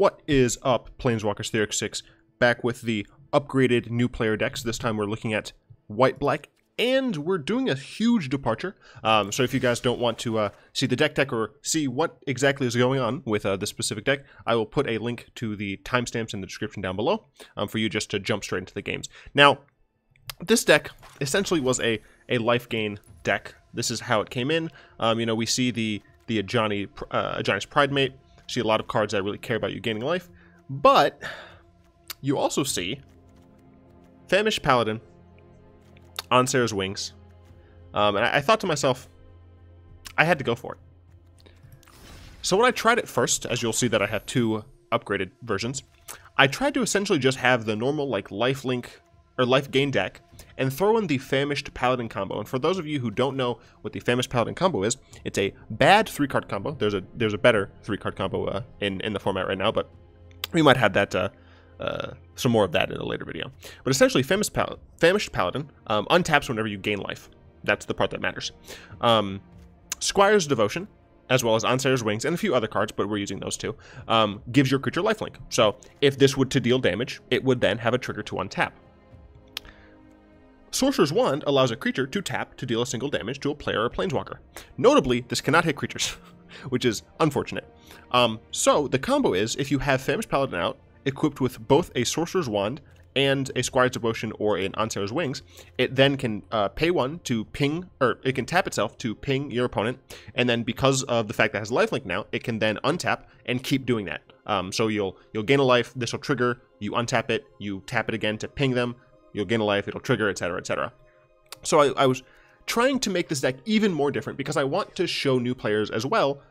What is up, Planeswalkers Theoric 6, back with the upgraded new player decks. This time we're looking at white-black, and we're doing a huge departure. So if you guys don't want to see the DeckTech or see what exactly is going on with this specific deck, I will put a link to the timestamps in the description down below for you just to jump straight into the games. Now, this deck essentially was a life gain deck. This is how it came in. You know, we see the Ajani's Pridemate. See a lot of cards that really care about you gaining life, but you also see Famished Paladin on Serra's Wings, and I thought to myself, I had to go for it. So when I tried it first, as you'll see that I have two upgraded versions, I tried to essentially just have the normal like lifelink or life gain deck and throw in the Famished Paladin combo. And for those of you who don't know what the Famished Paladin combo is, it's a bad 3-card combo. There's a better 3-card combo in the format right now, but we might have that some more of that in a later video. But essentially, Famished Paladin untaps whenever you gain life. That's the part that matters. Squire's Devotion, as well as On Serra's Wings, and a few other cards, but we're using those two, gives your creature lifelink. So if this would to deal damage, it would then have a trigger to untap. Sorcerer's Wand allows a creature to tap to deal a single damage to a player or a planeswalker. Notably, this cannot hit creatures, which is unfortunate. So the combo is, if you have Famished Paladin out, equipped with both a Sorcerer's Wand and a Squire's Devotion or an On Serra's Wings, it then can pay one to ping, or it can tap itself to ping your opponent, and then because of the fact that it has lifelink now, it can then untap and keep doing that. So you'll gain a life, this will trigger, you untap it, you tap it again to ping them, you'll gain a life, it'll trigger, etc., etc. So I was trying to make this deck even more different because I want to show new players as well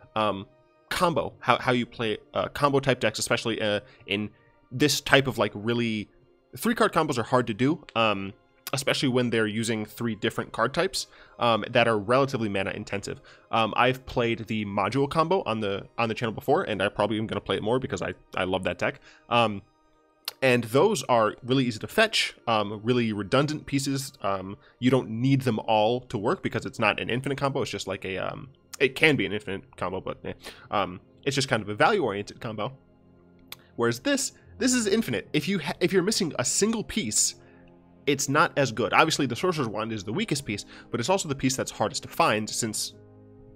combo, how you play combo type decks, especially in this type of like really 3-card combos are hard to do, especially when they're using 3 different card types that are relatively mana intensive. I've played the module combo on the channel before, and I probably am going to play it more because I love that deck. And those are really easy to fetch, really redundant pieces. You don't need them all to work because it's not an infinite combo. It's just like a, it can be an infinite combo, but it's just kind of a value-oriented combo. Whereas this is infinite. If you're missing a single piece, it's not as good. Obviously, the Sorcerer's Wand is the weakest piece, but it's also the piece that's hardest to find since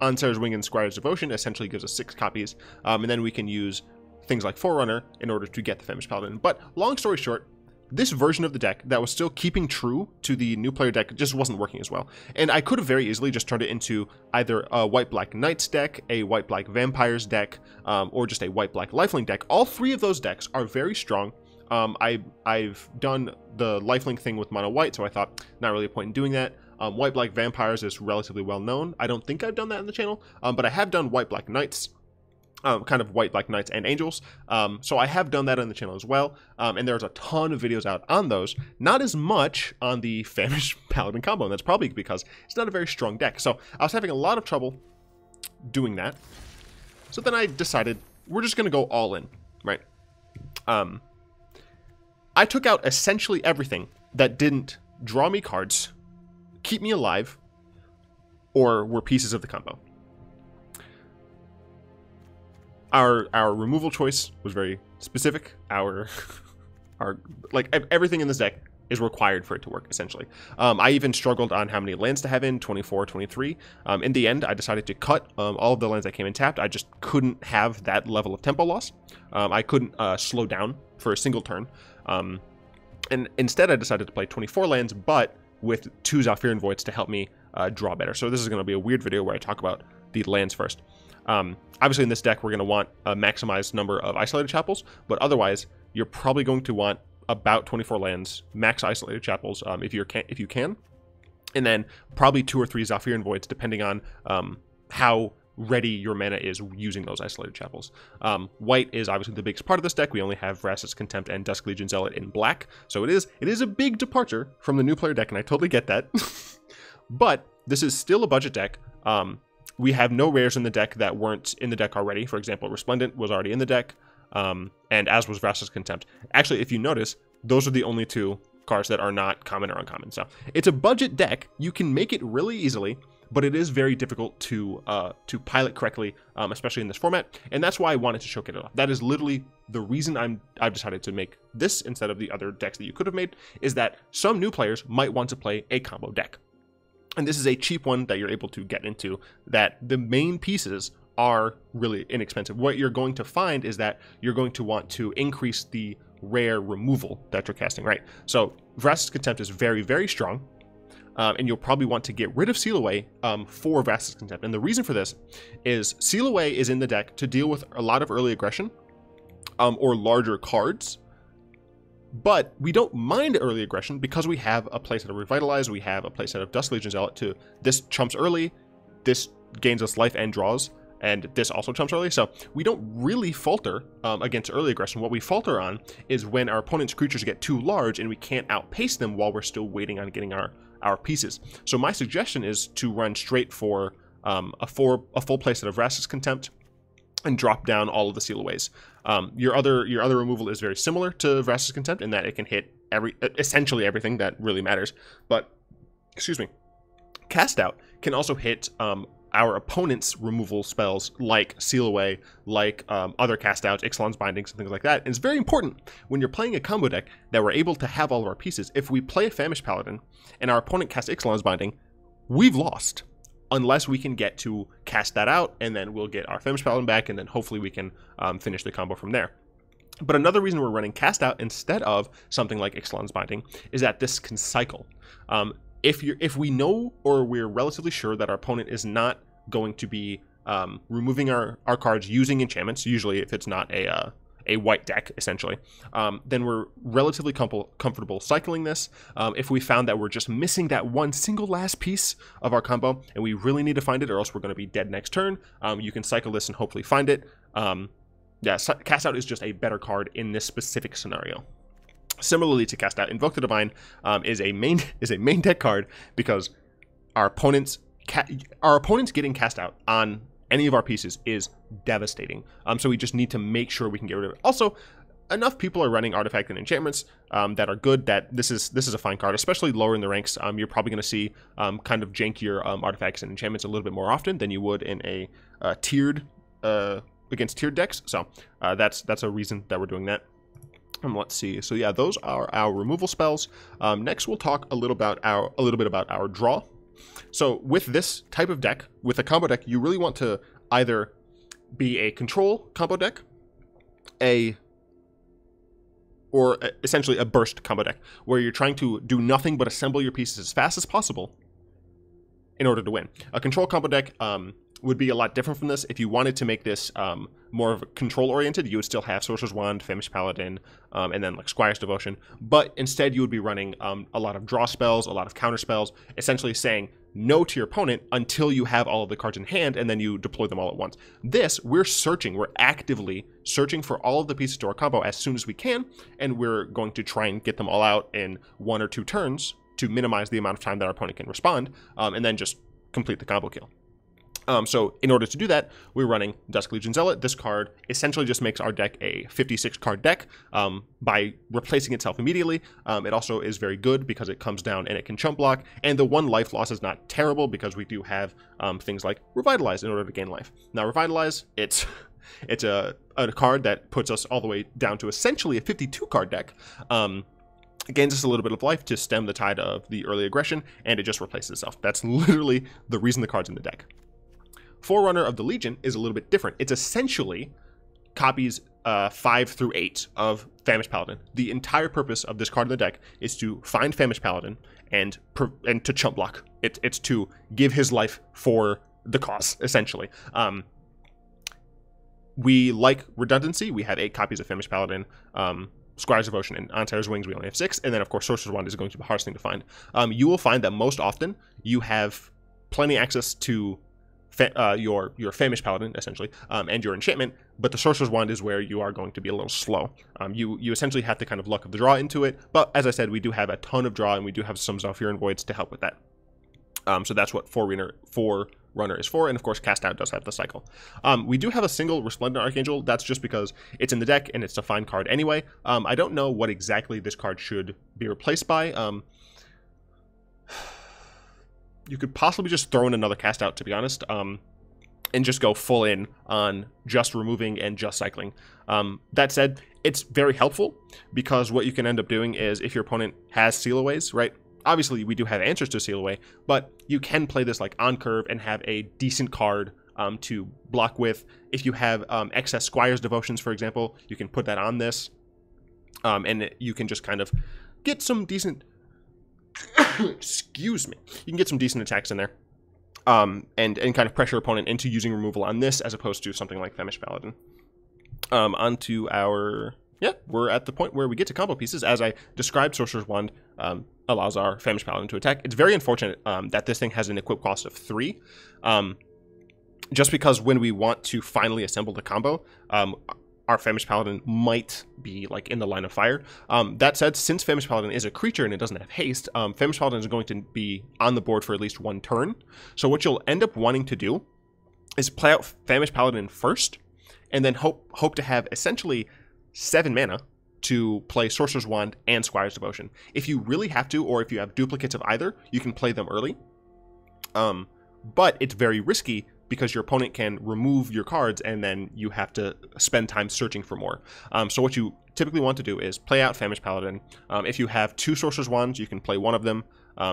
On Serra's Wing and Squire's Devotion essentially gives us 6 copies, and then we can use things like Forerunner in order to get the Famished Paladin. But long story short, this version of the deck that was still keeping true to the new player deck just wasn't working as well. And I could have very easily just turned it into either a white-black Knights deck, a white-black Vampires deck, or just a white-black Lifelink deck. All 3 of those decks are very strong. I've done the Lifelink thing with mono white, so I thought not really a point in doing that. White-black Vampires is relatively well known. I don't think I've done that in the channel, but I have done white-black Knights. Kind of white-black Knights and Angels. So I have done that on the channel as well. And there's a ton of videos out on those. Not as much on the Famished Paladin combo. And that's probably because it's not a very strong deck. So I was having a lot of trouble doing that. So then I decided we're just going to go all in, right? I took out essentially everything that didn't draw me cards, keep me alive, or were pieces of the combo. Our removal choice was very specific. Our like everything in this deck is required for it to work, essentially. I even struggled on how many lands to have in, 24, 23. In the end, I decided to cut all of the lands that came in tapped. I just couldn't have that level of tempo loss. I couldn't slow down for a single turn. And instead, I decided to play 24 lands, but with 2 Zhalfirin Voids to help me draw better. So this is going to be a weird video where I talk about the lands first. Obviously in this deck we're going to want a maximized number of Isolated Chapels, but otherwise you're probably going to want about 24 lands, max Isolated Chapels if you can, and then probably 2 or 3 Zhalfirin Voids depending on how ready your mana is using those Isolated Chapels. White is obviously the biggest part of this deck. We only have Vraska's Contempt and Dusk Legion Zealot in black, so it is a big departure from the new player deck, and I totally get that. But this is still a budget deck. We have no rares in the deck that weren't in the deck already. For example, Resplendent was already in the deck, and as was Vraska's Contempt. Actually, if you notice, those are the only 2 cards that are not common or uncommon. So it's a budget deck. You can make it really easily, but it is very difficult to pilot correctly, especially in this format. And that's why I wanted to showcase it off. That is literally the reason I've decided to make this instead of the other decks that you could have made is that some new players might want to play a combo deck. And this is a cheap one that you're able to get into, that the main pieces are really inexpensive. What you're going to find is that you're going to want to increase the rare removal that you're casting, right? So Vraska's Contempt is very, very strong, and you'll probably want to get rid of Seal Away for Vraska's Contempt. And the reason for this is Seal Away is in the deck to deal with a lot of early aggression or larger cards, but we don't mind early aggression because we have a playset of Revitalize, we have a playset of Dust Legion Zealot to this chumps early, this gains us life and draws, and this also chumps early. So we don't really falter against early aggression. What we falter on is when our opponent's creatures get too large and we can't outpace them while we're still waiting on getting our pieces. So my suggestion is to run straight for a full playset of Vraska's Contempt and drop down all of the Seal Aways. Your other removal is very similar to Vraska's Contempt in that it can hit essentially everything that really matters. But, excuse me, Cast Out can also hit our opponent's removal spells like Seal Away, like other Cast Outs, Ixalan's Bindings, and things like that. And it's very important when you're playing a combo deck that we're able to have all of our pieces. If we play a Famished Paladin and our opponent casts Ixalan's Binding, we've lost. Unless we can get to cast that out, and then we'll get our Famished Paladin back, and then hopefully we can finish the combo from there. But another reason we're running Cast Out instead of something like Ixalan's Binding is that this can cycle. If we know or we're relatively sure that our opponent is not going to be removing our cards using enchantments, usually if it's not a white deck, essentially, then we're relatively comfortable cycling this. If we found that we're just missing that one single last piece of our combo and we really need to find it or else we're going to be dead next turn, you can cycle this and hopefully find it. Yeah, Cast Out is just a better card in this specific scenario. Similarly to Cast Out, Invoke the Divine is a main deck card because our opponents getting Cast Out on any of our pieces is devastating. So we just need to make sure we can get rid of it. Also, enough people are running Artifact and Enchantments that are good that this is a fine card, especially lower in the ranks. You're probably going to see kind of jankier Artifacts and Enchantments a little bit more often than you would in a tiered against tiered decks. So that's a reason that we're doing that. Let's see. So yeah, those are our removal spells. Next, we'll talk a little bit about our draw. So with this type of deck, with a combo deck, you really want to either be a control combo deck, or essentially a burst combo deck, where you're trying to do nothing but assemble your pieces as fast as possible in order to win. A control combo deck would be a lot different from this. If you wanted to make this more of a control-oriented, you would still have Sorcerer's Wand, Famished Paladin, and then like Squire's Devotion. But instead, you would be running a lot of draw spells, a lot of counter spells, essentially saying no to your opponent until you have all of the cards in hand, and then you deploy them all at once. This, we're actively searching for all of the pieces to our combo as soon as we can, and we're going to try and get them all out in 1 or 2 turns to minimize the amount of time that our opponent can respond, and then just complete the combo kill. So in order to do that, we're running Dusk Legion Zealot. This card essentially just makes our deck a 56 card deck by replacing itself immediately. It also is very good because it comes down and it can chump block, and the 1 life loss is not terrible because we do have things like Revitalize in order to gain life. Now Revitalize, it's a card that puts us all the way down to essentially a 52 card deck. It gains us a little bit of life to stem the tide of the early aggression, and it just replaces itself. That's literally the reason the card's in the deck. Forerunner of the Legion is a little bit different. It's essentially copies 5 through 8 of Famished Paladin. The entire purpose of this card in the deck is to find Famished Paladin and to chump block. It's to give his life for the cause, essentially. We like redundancy. We have 8 copies of Famished Paladin. Squire's Devotion and On Terror's Wings, we only have 6. And then, of course, Sorcerer's Wand is going to be the hardest thing to find. You will find that most often you have plenty access to your Famished Paladin, essentially, and your enchantment, but the Sorcerer's Wand is where you are going to be a little slow. You essentially have to kind of luck of the draw into it, but as I said, we do have a ton of draw, and we do have some Zhalfirin Voids to help with that. So that's what Forerunner is for, and of course Cast Out does have the cycle. We do have a single Resplendent Archangel. That's just because it's in the deck, and it's a fine card anyway. I don't know what exactly this card should be replaced by. You could possibly just throw in another Cast Out, to be honest. and just go full in on just removing and just cycling. That said, it's very helpful because what you can end up doing is if your opponent has seal-aways, right? Obviously, we do have answers to seal-away, but you can play this like on curve and have a decent card to block with. If you have excess Squire's Devotions, for example, you can put that on this, and you can just kind of get some decent... excuse me. You can get some decent attacks in there. And kind of pressure opponent into using removal on this as opposed to something like Famished Paladin. Onto our... Yeah, we're at the point where we get to combo pieces. As I described, Sorcerer's Wand allows our Famished Paladin to attack. It's very unfortunate that this thing has an equip cost of 3. Just because when we want to finally assemble the combo, our Famished Paladin might be like in the line of fire. That said, since Famished Paladin is a creature and it doesn't have haste, Famished Paladin is going to be on the board for at least 1 turn. So what you'll end up wanting to do is play out Famished Paladin first, and then hope to have essentially 7 mana to play Sorcerer's Wand and Squire's Devotion. If you really have to, or if you have duplicates of either, you can play them early. But it's very risky because your opponent can remove your cards and then you have to spend time searching for more. So what you typically want to do is play out Famished Paladin. If you have 2 Sorcerer's Wands, you can play one of them.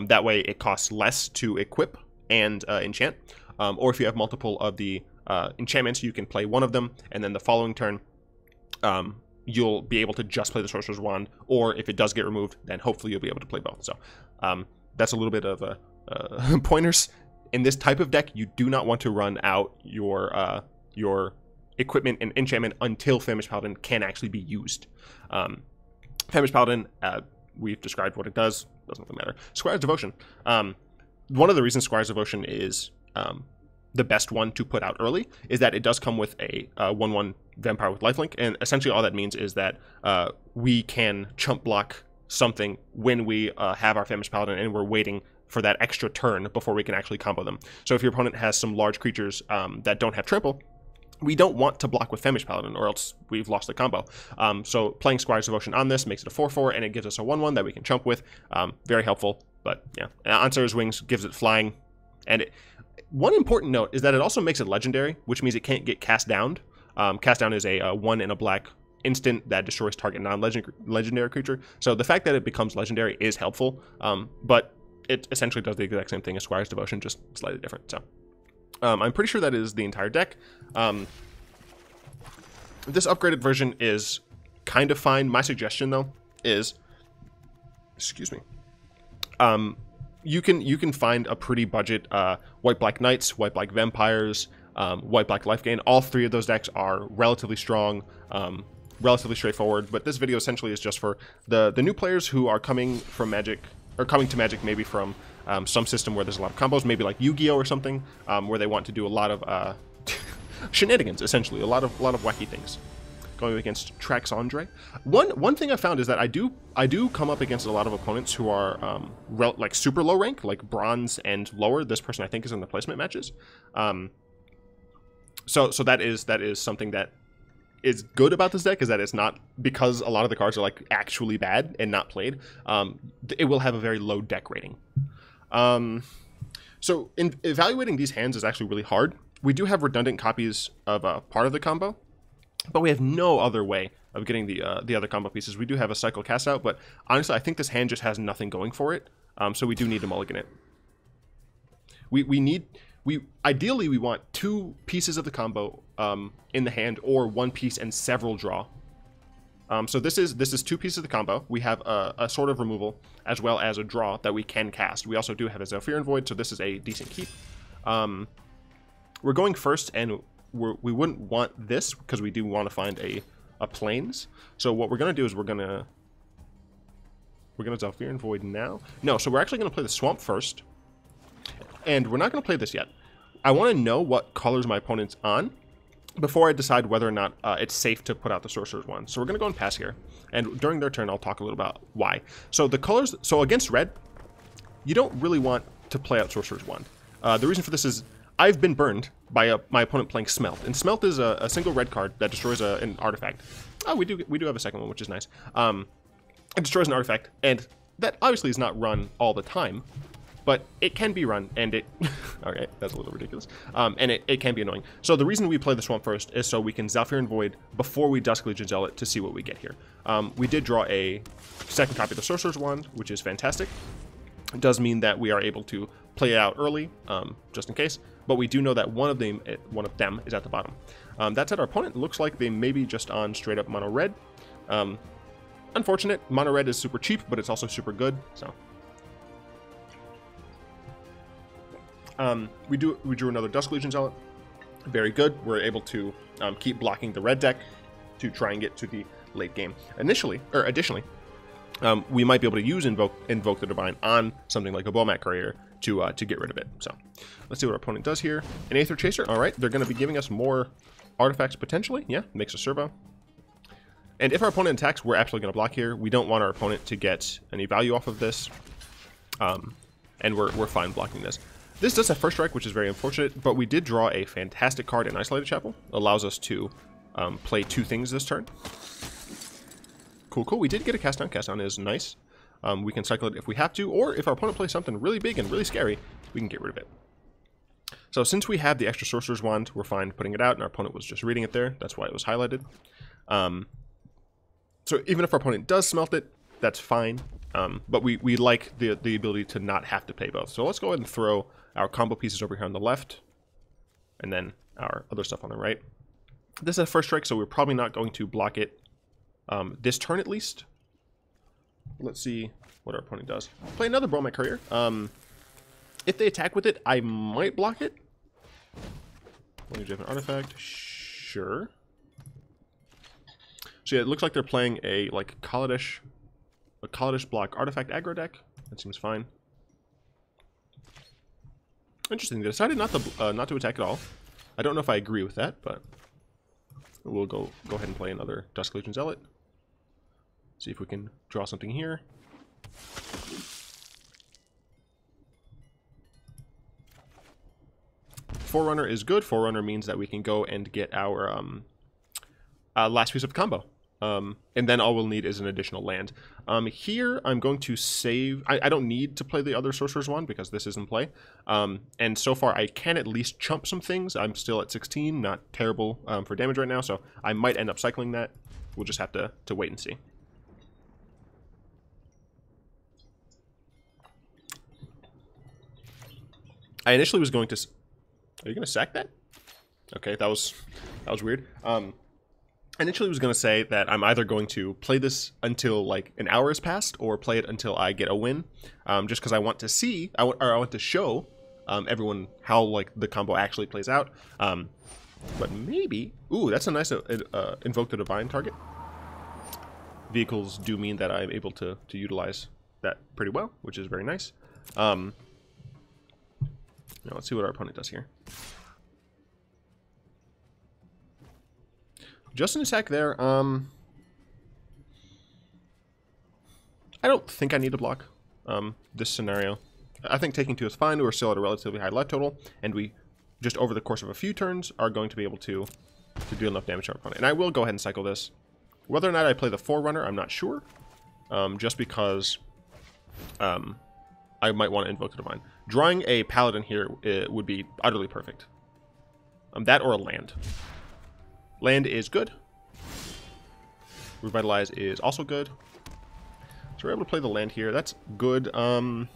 That way it costs less to equip and enchant. Or if you have multiple of the enchantments, you can play one of them, and then the following turn, you'll be able to just play the Sorcerer's Wand, or if it does get removed, then hopefully you'll be able to play both. So that's a little bit of pointers. In this type of deck, you do not want to run out your equipment and enchantment until Famished Paladin can actually be used. Famished Paladin, we've described what it does. Doesn't really matter. Squire's Devotion. One of the reasons Squire's Devotion is the best one to put out early is that it does come with a 1/1 vampire with lifelink, and essentially all that means is that we can chump block something when we have our Famished Paladin and we're waiting for that extra turn before we can actually combo them. So if your opponent has some large creatures that don't have trample, we don't want to block with Famished Paladin or else we've lost the combo. So playing Squire's Devotion on this makes it a 4/4 and it gives us a 1/1 that we can chump with. Very helpful, but yeah. On Serra's Wings gives it flying. And one important note is that it also makes it legendary, which means it can't get cast down. Cast down is a 1 in a black instant that destroys target non-legendary creature. So the fact that it becomes legendary is helpful, but it essentially does the exact same thing as Squire's Devotion, just slightly different. So I'm pretty sure that is the entire deck. This upgraded version is kind of fine. My suggestion, though, is... Excuse me. You can find a pretty budget White-Black Knights, White-Black Vampires, White-Black Life Gain. All 3 of those decks are relatively strong, relatively straightforward, but this video essentially is just for the new players who are coming from Magic, or coming to Magic maybe from some system where there's a lot of combos, maybe like Yu-Gi-Oh! Or something, where they want to do a lot of shenanigans, essentially, a lot of wacky things. Going against Traxandre. One thing I found is that I do come up against a lot of opponents who are like super low rank, like bronze and lower. This person I think is in the placement matches. So that is something that is good about this deck, is that it's not, because a lot of the cards are like actually bad and not played, it will have a very low deck rating. So in evaluating these hands is actually really hard. We do have redundant copies of part of the combo, but we have no other way of getting the other combo pieces. We do have a cycle cast out, but honestly, I think this hand just has nothing going for it. So we do need to mulligan it. Ideally we want 2 pieces of the combo in the hand, or 1 piece and several draw. So this is 2 pieces of the combo. We have a sort of removal as well as a draw that we can cast. We also do have a Zephyr Void, so this is a decent keep. We're going first, and we wouldn't want this because we do want to find a plains. So what we're gonna do is we're gonna Zephyr Void now. No, so we're actually gonna play the Swamp first, and we're not gonna play this yet. I want to know what colors my opponent's on before I decide whether or not it's safe to put out the Sorcerer's Wand. So we're gonna go and pass here, and during their turn I'll talk a little about why. So the colors, so against red, you don't really want to play out Sorcerer's Wand. The reason for this is I've been burned by my opponent playing Smelt, and Smelt is a single red card that destroys an artifact. Oh, we do have a second one, which is nice. It destroys an artifact, and that obviously is not run all the time, but it can be run, and it... okay, that's a little ridiculous. And it can be annoying. So the reason we play the Swamp first is so we can Zhalfirin Void before we Dusk Legion Zealot to see what we get here. We did draw a second copy of the Sorcerer's Wand, which is fantastic. It does mean that we are able to play it out early, just in case, but we do know that one of them is at the bottom. That said, our opponent looks like they may be just on straight up mono red. Unfortunate, mono red is super cheap, but it's also super good, so... we drew another Dusk Legion Zealot. Very good. We're able to keep blocking the red deck to try and get to the late game. Additionally, we might be able to use Invoke the Divine on something like a Bomat Courier to get rid of it. So let's see what our opponent does here. An Aether Chaser. All right, they're going to be giving us more artifacts potentially. Yeah, makes a servo. And if our opponent attacks, we're absolutely going to block here. We don't want our opponent to get any value off of this, and we're fine blocking this. This does have First Strike, which is very unfortunate, but we did draw a fantastic card in Isolated Chapel. Allows us to play 2 things this turn. Cool, cool. We did get a Cast Down. Cast Down is nice. We can cycle it if we have to, or if our opponent plays something really big and really scary, we can get rid of it. So since we have the extra Sorcerer's Wand, we're fine putting it out, and our opponent was just reading it there. That's why it was highlighted. So even if our opponent does smelt it, that's fine. But we like the ability to not have to pay both. So let's go ahead and throw our combo pieces over here on the left, and then our other stuff on the right. This is a First Strike, so we're probably not going to block it this turn at least. Let's see what our opponent does. Play another Bomat Courier. If they attack with it, I might block it. One different artifact. Sure. So yeah, it looks like they're playing a Kaladesh block artifact aggro deck. That seems fine. Interesting. They decided not to attack at all. I don't know if I agree with that, but we'll go ahead and play another Dusk Legion Zealot. See if we can draw something here. Forerunner is good. Forerunner means that we can go and get our last piece of the combo. And then all we'll need is an additional land. Here, I'm going to save... I don't need to play the other Sorcerer's Wand because this is in play. And so far, I can at least chump some things. I'm still at 16, not terrible for damage right now, so I might end up cycling that. We'll just have to wait and see. I initially was going to... Are you going to sack that? Okay, that was weird. I initially was going to say that I'm either going to play this until like an hour has passed or play it until I get a win, just because I want to see, I want to show everyone how like the combo actually plays out. But maybe, ooh, that's a nice Invoke the Divine target. Vehicles do mean that I'm able to utilize that pretty well, which is very nice. Now let's see what our opponent does here. Just an attack there. I don't think I need to block this scenario. I think taking 2 is fine. We're still at a relatively high life total, and we just over the course of a few turns are going to be able to deal enough damage to our opponent. And I will go ahead and cycle this. Whether or not I play the Forerunner, I'm not sure. Just because I might want to Invoke the Divine. Drawing a Paladin here would be utterly perfect. That or a land. Land is good. Revitalize is also good. So we're able to play the land here. That's good. So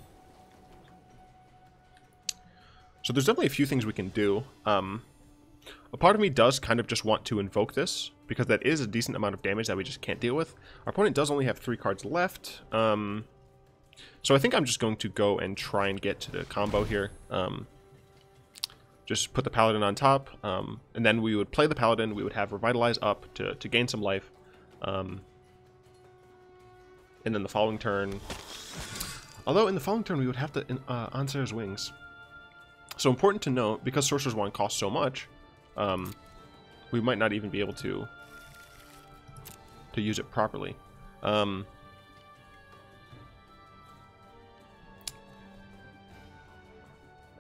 there's definitely a few things we can do. A part of me does kind of just want to invoke this, because that is a decent amount of damage that we just can't deal with. Our opponent does only have 3 cards left. So I think I'm just going to go and try and get to the combo here. Just put the Paladin on top, and then we would play the Paladin. We would have Revitalize up to gain some life. And then the following turn... Although in the following turn we would have to on Serra's Wings. So important to note, because Sorcerer's Wand costs so much, we might not even be able to use it properly.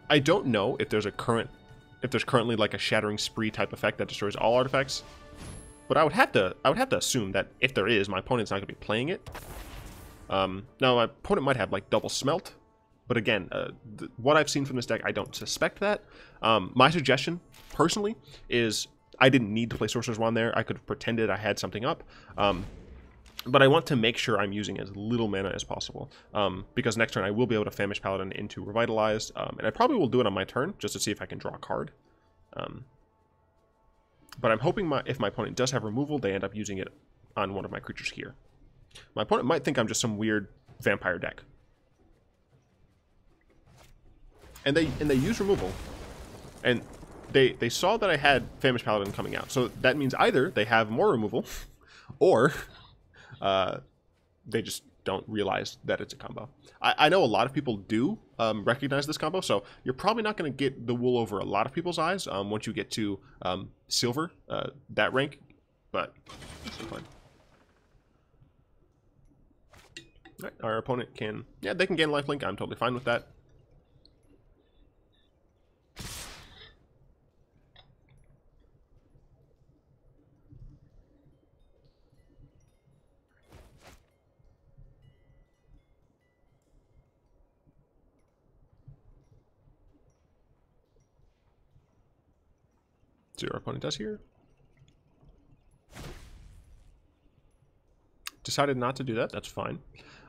I don't know if there's currently like a Shattering Spree type effect that destroys all artifacts, but I would have to assume that if there is, my opponent's not going to be playing it. Now my opponent might have like double smelt, But again, what I've seen from this deck, I don't suspect that. My suggestion, personally, is I didn't need to play Sorcerer's Wand there. I could have pretended I had something up. But I want to make sure I'm using as little mana as possible. Because next turn I will be able to Famished Paladin into Revitalized. And I probably will do it on my turn, just to see if I can draw a card. But I'm hoping if my opponent does have removal, they end up using it on one of my creatures here. My opponent might think I'm just some weird vampire deck. And they use removal. And they saw that I had Famished Paladin coming out. So that means either they have more removal, or they just don't realize that it's a combo. I know a lot of people do recognize this combo, so you're probably not going to get the wool over a lot of people's eyes once you get to silver, that rank, but it's fine. All right, our opponent can, yeah, they can gain lifelink. I'm totally fine with that. See what our opponent does here. Decided not to do that. That's fine.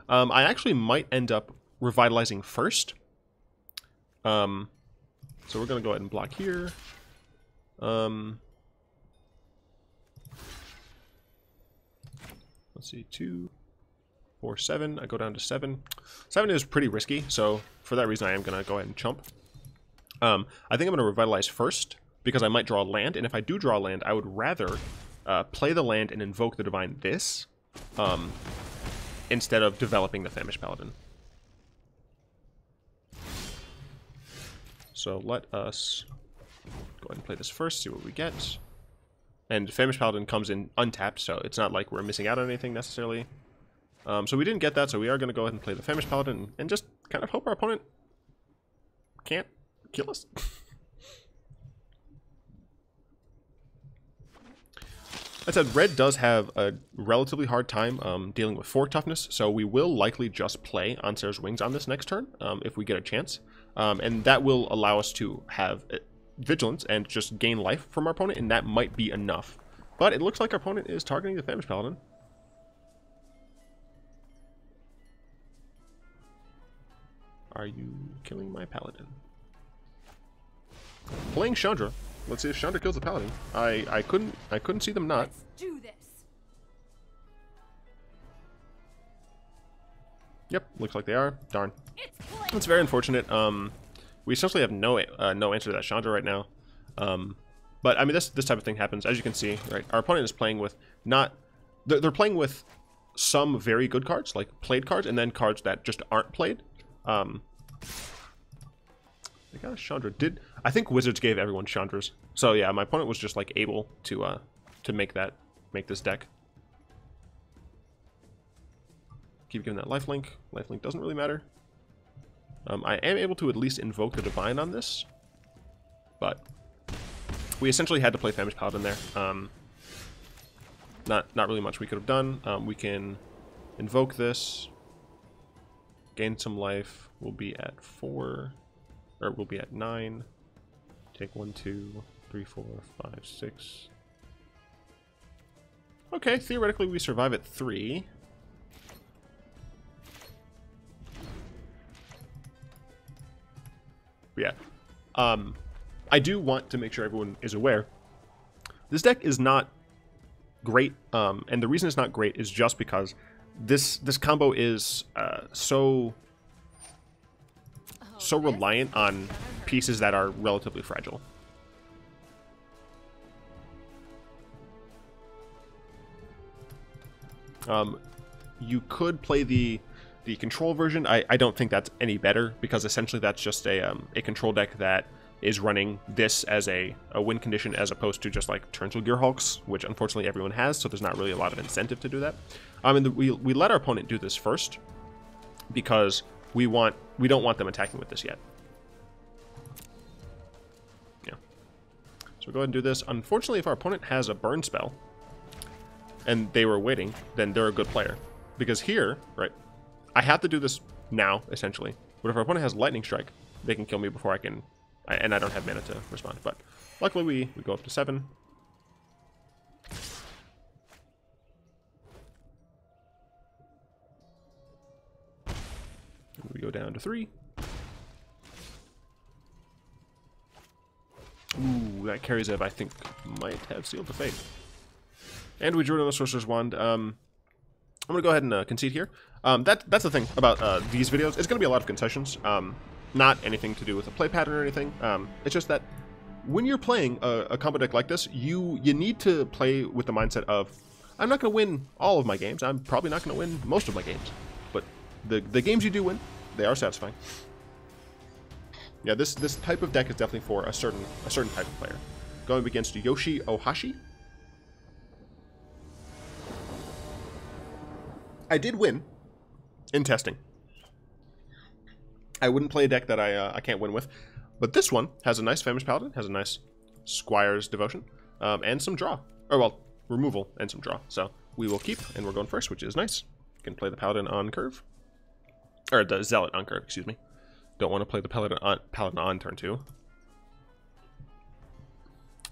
I actually might end up revitalizing first. So we're going to go ahead and block here. Let's see, 2, 4, 7. I go down to 7. 7 is pretty risky, so for that reason I am going to go ahead and chump. I think I'm going to revitalize first, because I might draw a land, and if I do draw a land, I would rather play the land and invoke the Divine this, instead of developing the Famished Paladin. So let us go ahead and play this first, see what we get. And Famished Paladin comes in untapped, so it's not like we're missing out on anything necessarily. So we didn't get that, so we are going to go ahead and play the Famished Paladin, and just kind of hope our opponent can't kill us. That said, red does have a relatively hard time dealing with 4 toughness, so we will likely just play on Serra's Wings on this next turn, if we get a chance. And that will allow us to have vigilance and just gain life from our opponent, and that might be enough. But it looks like our opponent is targeting the Famished Paladin. Are you killing my Paladin? Playing Chandra. Let's see if Chandra kills the Paladin. I couldn't see them not. Let's do this. Yep, looks like they are. Darn. That's very unfortunate. We essentially have no answer to that Chandra right now. But I mean, this type of thing happens, as you can see. Right, our opponent is playing with they're playing with some very good cards, like played cards, and then cards that just aren't played. They got a Chandra. I think Wizards gave everyone Chandras. So yeah, my opponent was just like able to make this deck. Keep giving that lifelink. Lifelink doesn't really matter. I am able to at least invoke the Divine on this, but we essentially had to play Famished Paladin there. Not really much we could have done. We can invoke this, gain some life. We'll be at 4. Or we'll be at 9. Take 1, 2, 3, 4, 5, 6. Okay, theoretically we survive at 3. But yeah. I do want to make sure everyone is aware. This deck is not great, and the reason it's not great is just because this combo is so reliant on pieces that are relatively fragile. You could play the control version. I don't think that's any better, because essentially that's just a control deck that is running this as a win condition, as opposed to just like Turnswheel Gearhulks, which unfortunately everyone has, so there's not really a lot of incentive to do that. And we let our opponent do this first, because we don't want them attacking with this yet. Yeah. So go ahead and do this. Unfortunately, if our opponent has a burn spell and they were waiting, then they're a good player. Because here, right, I have to do this now, essentially. But if our opponent has Lightning Strike, they can kill me before I can... and I don't have mana to respond. But luckily we go up to 7. We go down to 3. Ooh, that carries Ev, I think, might have sealed the fate. And we drew another Sorcerer's Wand. I'm going to go ahead and concede here. That's the thing about these videos. It's going to be a lot of concessions. Not anything to do with a play pattern or anything. It's just that when you're playing a combo deck like this, you need to play with the mindset of, I'm not going to win all of my games. I'm probably not going to win most of my games. But the games you do win, they are satisfying. Yeah, this type of deck is definitely for a certain type of player. Going against Yoshi Ohashi. I did win in testing. I wouldn't play a deck that I can't win with, but this one has a nice Famished Paladin, has a nice Squire's Devotion, and some draw. Or, well, removal and some draw. So we will keep, and we're going first, which is nice. You can play the Paladin on curve. Or the Zealot on curve, excuse me. Don't want to play the Paladin on turn 2.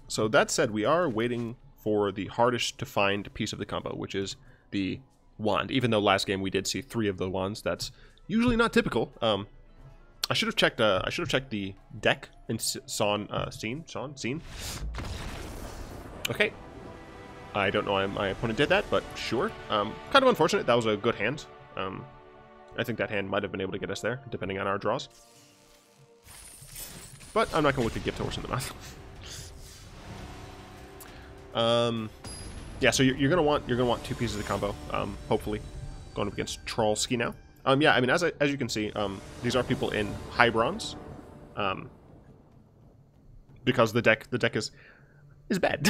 So that said, we are waiting for the hardest to find piece of the combo, which is the wand. Even though last game we did see 3 of the wands, that's usually not typical. I should have checked the deck and scene. Okay. I don't know why my opponent did that, but sure. Kind of unfortunate. That was a good hand. I think that hand might have been able to get us there, depending on our draws. But I'm not going to look at Gift Horse in the mouth. Yeah, so you're gonna want 2 pieces of the combo. Hopefully, going up against Trollski now. Yeah, I mean, as you can see, these are people in high bronze. Because the deck is bad.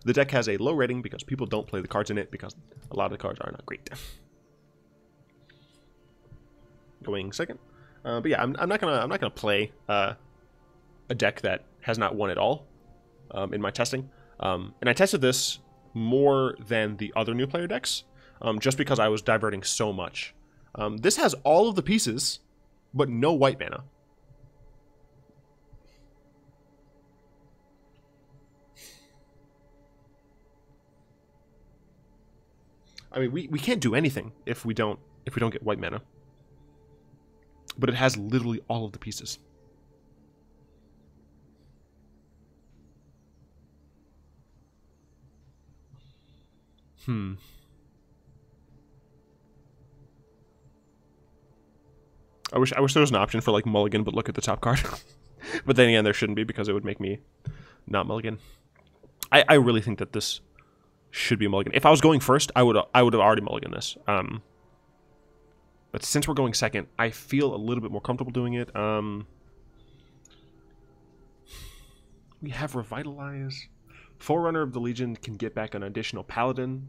The deck has a low rating because people don't play the cards in it because a lot of the cards are not great. Going second, but yeah, I'm not gonna play a deck that has not won at all in my testing. And I tested this more than the other new player decks, just because I was diverting so much. This has all of the pieces, but no white mana. I mean, we can't do anything if we don't get white mana. But it has literally all of the pieces. I wish there was an option for like mulligan, but look at the top card. But then again, there shouldn't be because it would make me not mulligan. I really think that this should be a mulligan. If I was going first, I would have already mulliganed this. But since we're going second, I feel a little bit more comfortable doing it. We have Revitalize. Forerunner of the Legion can get back an additional Paladin.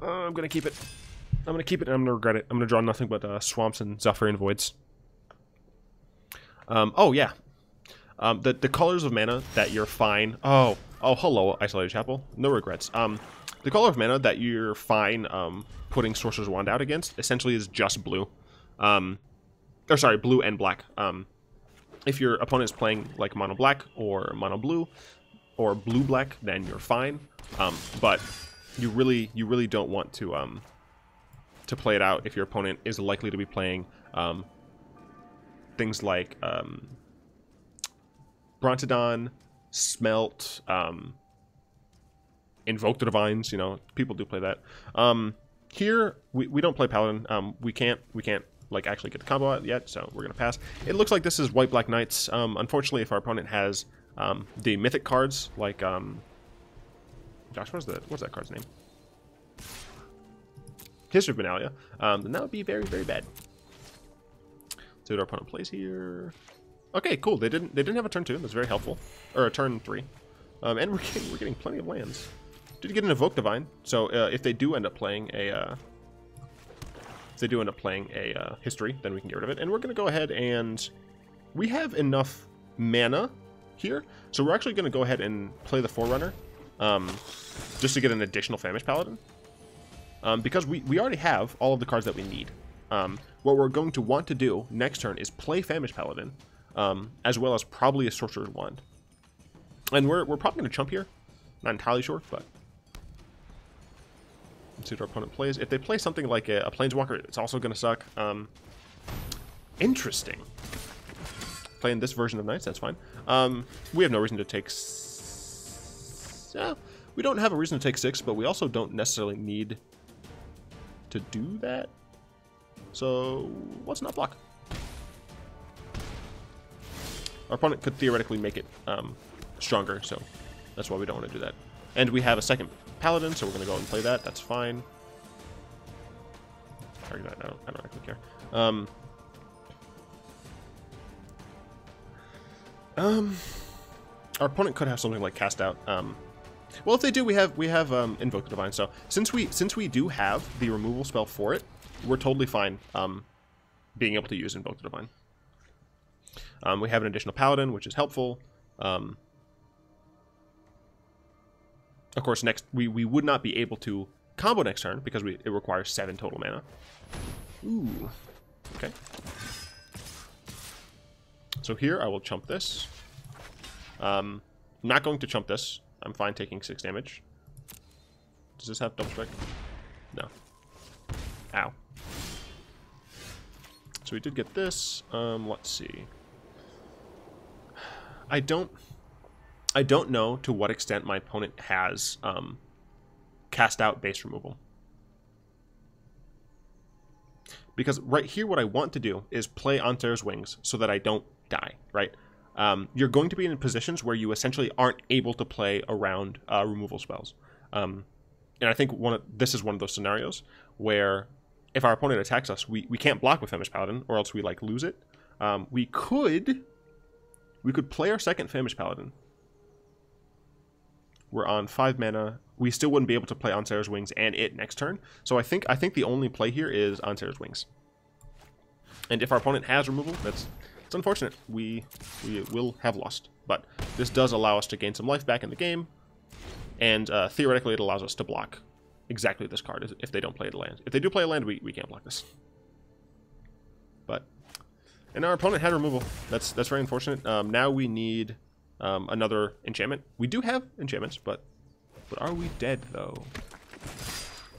I'm going to keep it. I'm going to keep it and I'm going to regret it. I'm going to draw nothing but Swamps and Zephyrian Voids. Oh, yeah. The colors of mana that you're fine... Oh, hello, Isolated Chapel. No regrets. The color of mana that you're fine putting Sorcerer's Wand out against essentially is just blue. Or sorry, blue and black. If your opponent is playing like mono black or mono blue or blue black, then you're fine. But you really don't want to play it out if your opponent is likely to be playing things like Brontodon, Smelt, Invoke the Divines. You know, people do play that. Here we don't play Paladin. We can't like actually get the combo out yet, so we're gonna pass. It looks like this is White Black Knights. Unfortunately, if our opponent has the mythic cards like Josh, what's that card's name? History of Benalia, then that would be very, very bad. So what our opponent plays here. Okay, cool. They didn't have a turn 2. That's very helpful. Or a turn 3. And we're getting plenty of lands. Did get an Evoke Divine. So if they do end up playing a history, then we can get rid of it. And we're gonna go ahead and we have enough mana here, so we're actually gonna go ahead and play the Forerunner, just to get an additional Famished Paladin. because we already have all of the cards that we need. What we're going to want to do next turn is play Famished Paladin, as well as probably a Sorcerer's Wand. And we're probably going to chump here. Not entirely sure, but let's see what our opponent plays. If they play something like a Planeswalker, it's also going to suck. Interesting. Playing this version of Knights, that's fine. We have no reason to take... we don't have a reason to take 6, but we also don't necessarily need to do that. So let's not block. Our opponent could theoretically make it stronger, so that's why we don't want to do that. And we have a second Paladin, so we're going to go and play that. That's fine. I don't actually care. Our opponent could have something like Cast Out. Well, if they do, we have Invoke the Divine. So since we do have the removal spell for it, we're totally fine being able to use Invoke the Divine. We have an additional Paladin, which is helpful. Of course, next we would not be able to combo next turn because it requires 7 total mana. Ooh. Okay. So here I will chump this. I'm not going to chump this. I'm fine taking 6 damage. Does this have double strike? No. Ow. So we did get this. Let's see. I don't know to what extent my opponent has Cast Out base removal. Because right here what I want to do is play on Serra's Wings so that I don't die, right? You're going to be in positions where you essentially aren't able to play around removal spells. And I think this is one of those scenarios where if our opponent attacks us, we can't block with Famished Paladin, or else we like lose it. We could play our second Famished Paladin. We're on 5 mana. We still wouldn't be able to play on Serra's Wings and it next turn. So I think the only play here is on Serra's Wings. And if our opponent has removal, it's unfortunate. We will have lost. But this does allow us to gain some life back in the game. And theoretically, it allows us to block exactly this card if they don't play a land. If they do play a land, we can't block this. But, and our opponent had removal. That's very unfortunate. Now we need another enchantment. We do have enchantments, but are we dead though?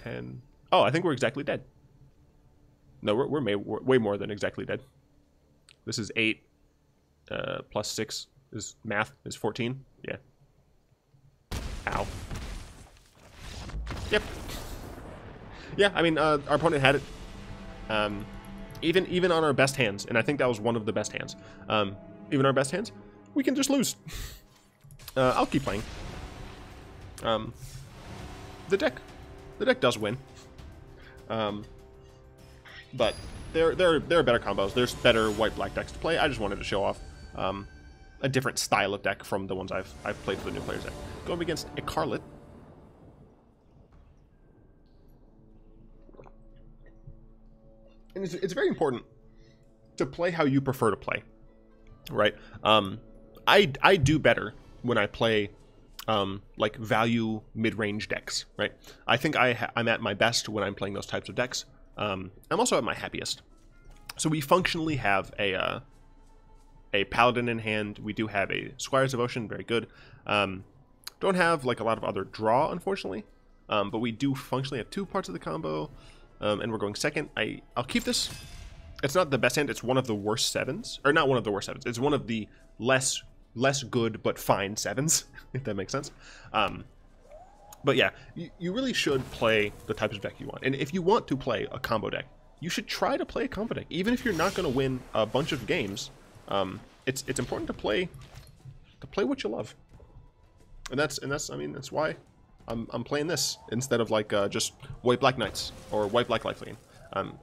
10. Oh, I think we're exactly dead. No, we're way more than exactly dead. This is 8 plus 6 is math is 14. Yeah. Ow. Yep. Yeah, I mean, our opponent had it. Even on our best hands, and I think that was one of the best hands. Even our best hands, we can just lose. I'll keep playing. The deck does win. But there are better combos. There's better white-black decks to play. I just wanted to show off a different style of deck from the ones I've played for the new players deck. Going against Icarlet. And it's very important to play how you prefer to play, right? I do better when I play like value mid-range decks, right? I think I'm at my best when I'm playing those types of decks. I'm also at my happiest. So we functionally have a Paladin in hand. We do have a Squire's Devotion, very good. Don't have like a lot of other draw, unfortunately, but we do functionally have 2 parts of the combo. And we're going second. I'll keep this. It's not the best hand. It's one of the worst 7s. Or not one of the worst 7s. It's one of the less good but fine 7s, if that makes sense. But yeah, you really should play the types of deck you want. And if you want to play a combo deck, you should try to play a combo deck. Even if you're not going to win a bunch of games, it's important to play what you love. And that's I mean, that's why I'm playing this instead of like just white-black Knights or white-black Lifeline.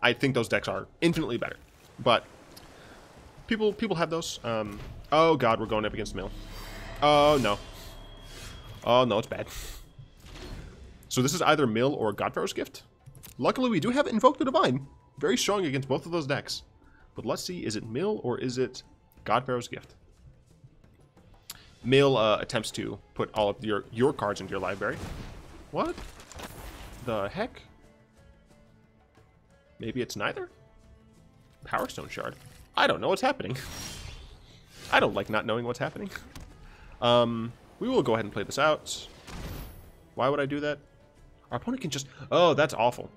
I think those decks are infinitely better, but people have those. Oh god, we're going up against Mill. Oh no. Oh no, it's bad. So this is either Mill or Godfarrow's Gift. Luckily, we do have Invoke the Divine, very strong against both of those decks. But let's see, is it Mill or is it Godfarrow's Gift? Mill attempts to put all of your cards into your library. What the heck? Maybe it's neither? Power Stone Shard. I don't know what's happening. I don't like not knowing what's happening. We will go ahead and play this out. Why would I do that? Our opponent can just... Oh, that's awful.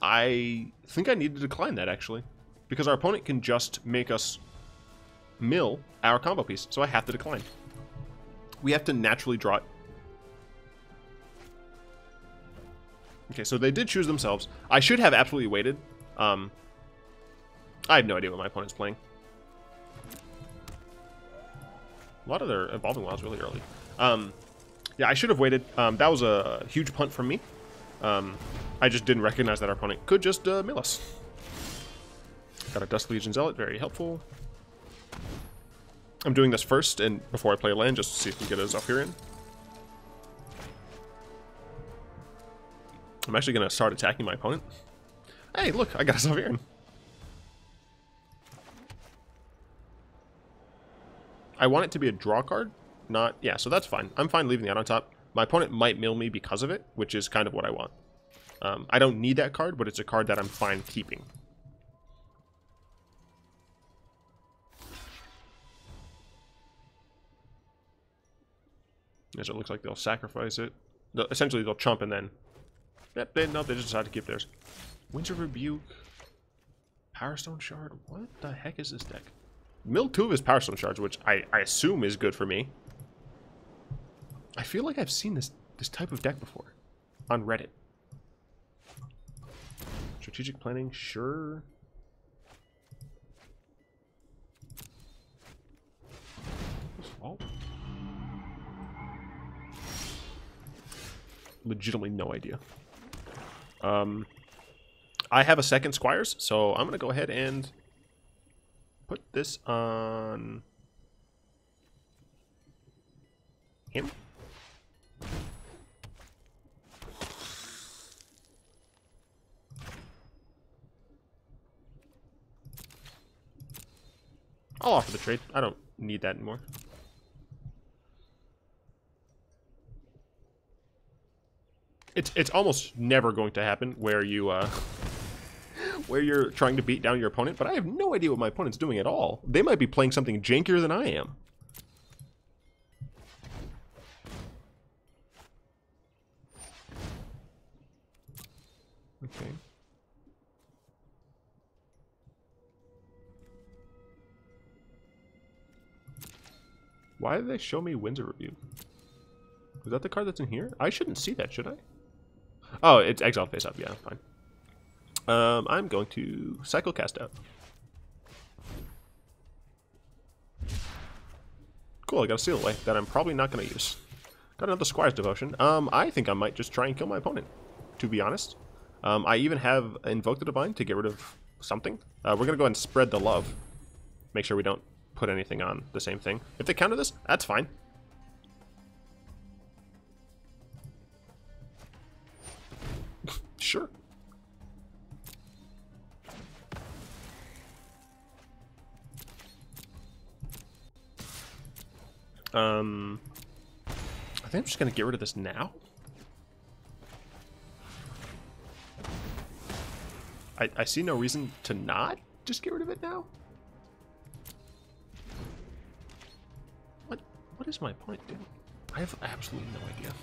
I think I need to decline that, actually. Because our opponent can just make us mill our combo piece. So I have to decline. We have to naturally draw it. Okay, so they did choose themselves. I should have absolutely waited. I have no idea what my opponent's playing. A lot of their Evolving Wilds really early. Yeah, I should have waited. That was a huge punt from me. I just didn't recognize that our opponent could just mill us. Got a Dusk Legion Zealot, very helpful. I'm doing this first and before I play a land, just to see if we get a Zalfirian. I'm actually going to start attacking my opponent. Hey, look, I got a Zalfirian. I want it to be a draw card, not... Yeah, so that's fine. I'm fine leaving that on top. My opponent might mill me because of it, which is kind of what I want. I don't need that card, but it's a card that I'm fine keeping. As it looks like they'll sacrifice it. Essentially, they'll chump and then... Yep, they just decide to keep theirs. Winds of Rebuke. Power Stone Shard. What the heck is this deck? Mill 2 of his Power Stone Shards, which I assume is good for me. I feel like I've seen this type of deck before. On Reddit. Strategic Planning, sure. Oh. Legitimately no idea. I have a second Squires, so I'm going to go ahead and put this on him. I'll offer the trade. I don't need that anymore. It's almost never going to happen where you where you're trying to beat down your opponent, but I have no idea what my opponent's doing at all. They might be playing something jankier than I am. Okay. Why did they show me Winds of Rebuke? Is that the card that's in here? I shouldn't see that, should I? Oh, it's Exile face up. Yeah, fine. I'm going to Cycle Cast out. Cool, I got a Seal Away that I'm probably not going to use. Got another Squire's Devotion. I think I might just try and kill my opponent, to be honest. I even have Invoke the Divine to get rid of something. We're going to go ahead and spread the love. Make sure we don't put anything on the same thing. If they counter this, that's fine. Sure. I think I'm just going to get rid of this now. I see no reason to not just get rid of it now. What is my point, dude? I have absolutely no idea.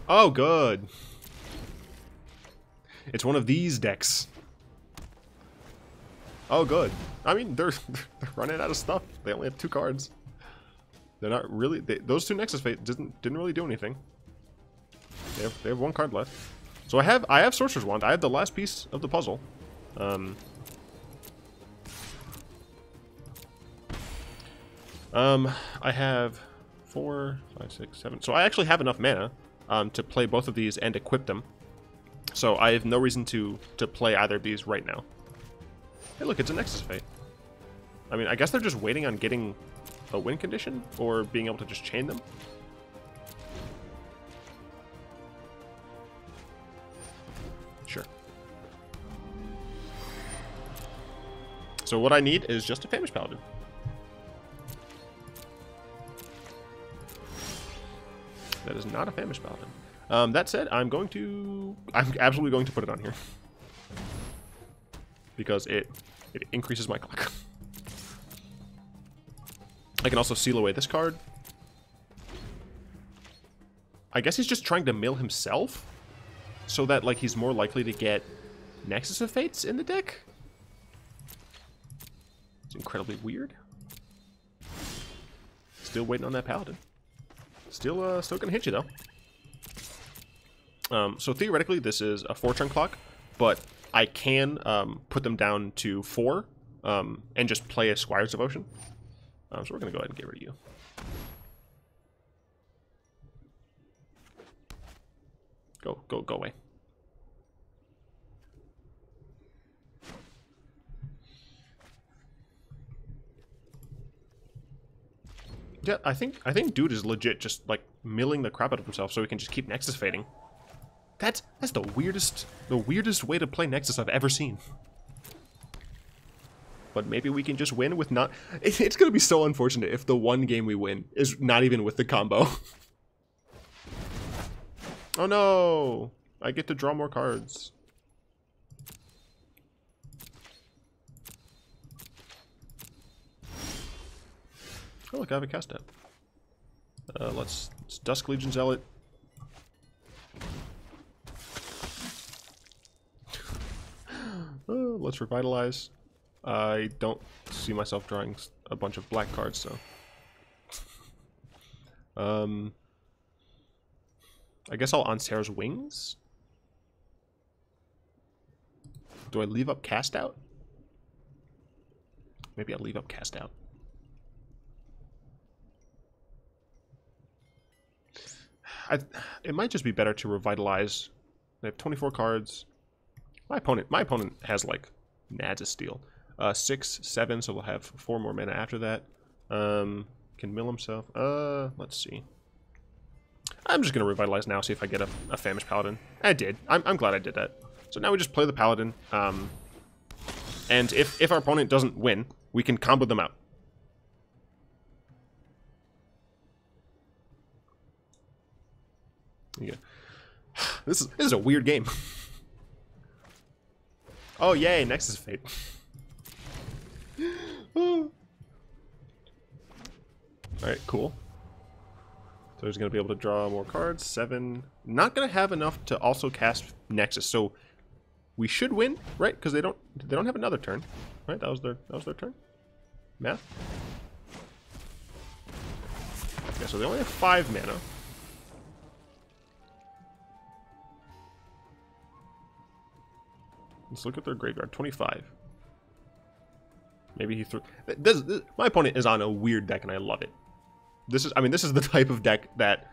Oh, good. It's one of these decks. Oh, good. I mean, they're running out of stuff. They only have 2 cards. They're not really... those 2 Nexus Fate didn't really do anything. They have 1 card left. So I have Sorcerer's Wand. I have the last piece of the puzzle. I have 4, 5, 6, 7. So I actually have enough mana to play both of these and equip them. So I have no reason to play either of these right now. Hey, look, it's a Nexus Fate. I mean, I guess they're just waiting on getting a win condition or being able to just chain them. Sure. So what I need is just a Famished Paladin. That is not a Famished Paladin. That said, I'm absolutely going to put it on here. Because it increases my clock. I can also seal away this card. I guess he's just trying to mill himself, so that like he's more likely to get Nexus of Fates in the deck. It's incredibly weird. Still waiting on that Paladin. Still gonna hit you though. So theoretically, this is a 4-turn clock, but I can put them down to 4 and just play a Squire's Devotion. So we're gonna go ahead and get rid of you. Go away. Yeah, I think dude is legit just like milling the crap out of himself so he can just keep Nexus fading. That's the weirdest way to play Nexus I've ever seen. But maybe we can just win with not... It's gonna be so unfortunate if the one game we win is not even with the combo. Oh no! I get to draw more cards. Oh look, I have a cast out. Let's Dusk Legion Zealot. Let's Revitalize. I don't see myself drawing a bunch of black cards, so... I guess I'll on Serra's Wings? Do I leave up Cast Out? Maybe I'll leave up Cast Out. It might just be better to Revitalize. I have 24 cards. My opponent has like Nads of Steel. 6, 7, so we'll have 4 more mana after that. Can mill himself. Let's see. I'm just gonna Revitalize now, see if I get a Famished Paladin. I did. I'm glad I did that. So now we just play the Paladin. And if our opponent doesn't win, we can combo them out. Yeah. This is a weird game. Oh yay, Nexus of Fate. Alright, cool. So he's going to be able to draw more cards. 7. Not going to have enough to also cast Nexus. So we should win, right? Because they don't have another turn. Right? That was their turn. Math. Yeah, so they only have 5 mana. Let's look at their graveyard. 25. Maybe he threw... my opponent is on a weird deck, and I love it. This is the type of deck that...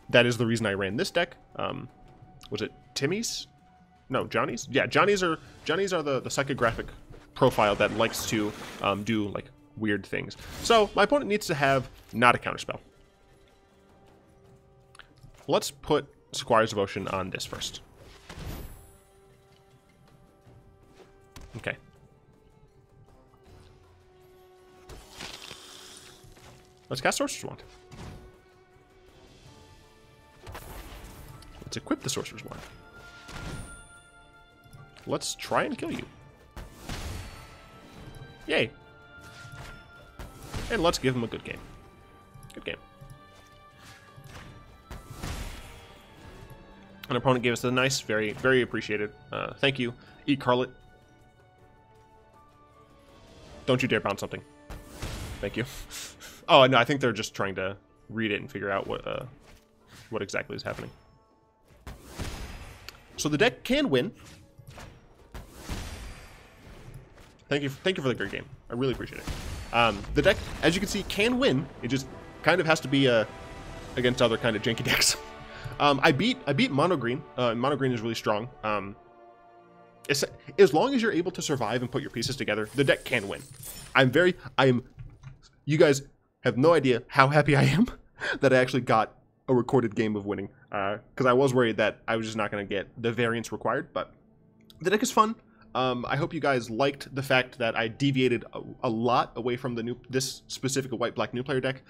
that is the reason I ran this deck. Was it Timmy's? No, Johnny's? Yeah, Johnny's are the psychographic profile that likes to do, like, weird things. So, my opponent needs to have not a counterspell. Let's put Squire's Devotion on this first. Okay. Let's cast Sorcerer's Wand. Let's equip the Sorcerer's Wand. Let's try and kill you. Yay. And let's give him a good game. Good game. An opponent gave us a nice, very, very appreciated. Thank you. Eat Carlet. Don't you dare bounce something. Thank you. Oh, no, I think they're just trying to read it and figure out what exactly is happening. So the deck can win. Thank you for the great game. I really appreciate it. The deck, as you can see, can win. It just kind of has to be against other kind of janky decks. I beat Mono Green. Mono Green is really strong. As long as you're able to survive and put your pieces together, the deck can win. You guys have no idea how happy I am that I actually got a recorded game of winning. Because I was worried that I was just not going to get the variance required, but the deck is fun. I hope you guys liked the fact that I deviated a lot away from this specific white-black new player deck.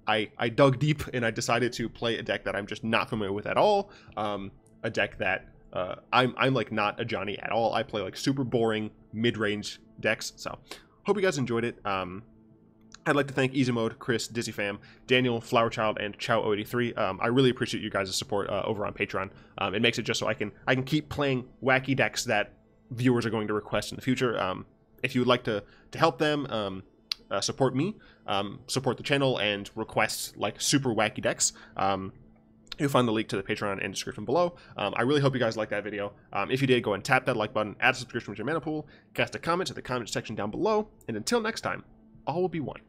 I dug deep and I decided to play a deck that I'm just not familiar with at all. A deck that I'm like not Ajani at all. I play like super boring mid-range decks. So hope you guys enjoyed it. I'd like to thank Easy Mode, Chris, DizzyFam, Daniel, Flowerchild, and Chow083. I really appreciate you guys' support over on Patreon. It makes it just so I can keep playing wacky decks that viewers are going to request in the future. If you would like to help them, support me, support the channel, and request like super wacky decks, you'll find the link to the Patreon in the description below. I really hope you guys liked that video. If you did, go and tap that like button, add a subscription with your mana pool, cast a comment to the comment section down below, and until next time, all will be one.